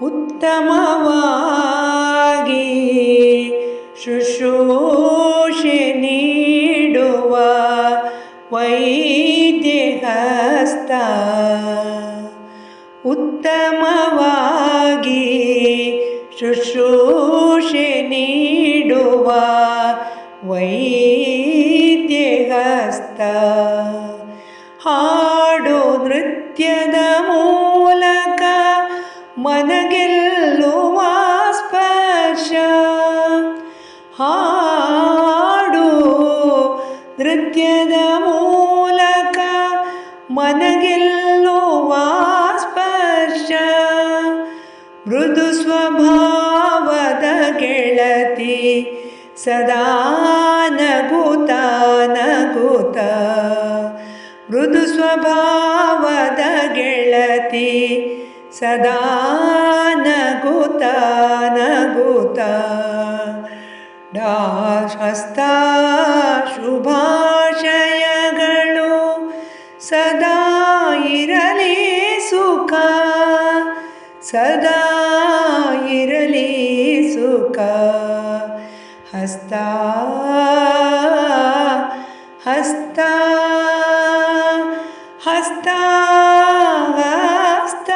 ಉತ್ತಮವಾಗಿ ಶುಶ್ರೂಷೆ ನೀಡುವ ವೈದ್ಯಹಸ್ತ. ಉತ್ತಮವಾಗಿ ಶುಶ್ರೂಷೆ ನೀಡುವ ವೈದ್ಯಹಸ್ತ. ಹಾಡು ನೃತ್ಯದ ಮೂಲಕ ಮನಗೆಲ್ಲುವ ಸ್ಪರ್ಶ. ಹಾಡು ನೃತ್ಯದ ಮೂಲಕ ಮನಗೆಲ್ಲುವ ಸ್ಪರ್ಶ. ಮೃದು ಸ್ವಭಾವದ ಗೆಳತಿ ಸದಾ ನಗುತ್ತ ನಗುತ್ತ. ಮೃದು ಸ್ವಭಾವದ ಗೆಳತಿ ಸದಾ ನಗುತ್ತ ನಗುತ್ತ. ಹಸ್ತ ಶುಭಾಶಯಗಳು ಸದಾ ಇರಲಿ ಸುಖ, ಸದಾ ಇರಲಿ ಸುಖ. ಹಸ್ತ ಹಸ್ತ ಹಸ್ತ ಹಸ್ತ.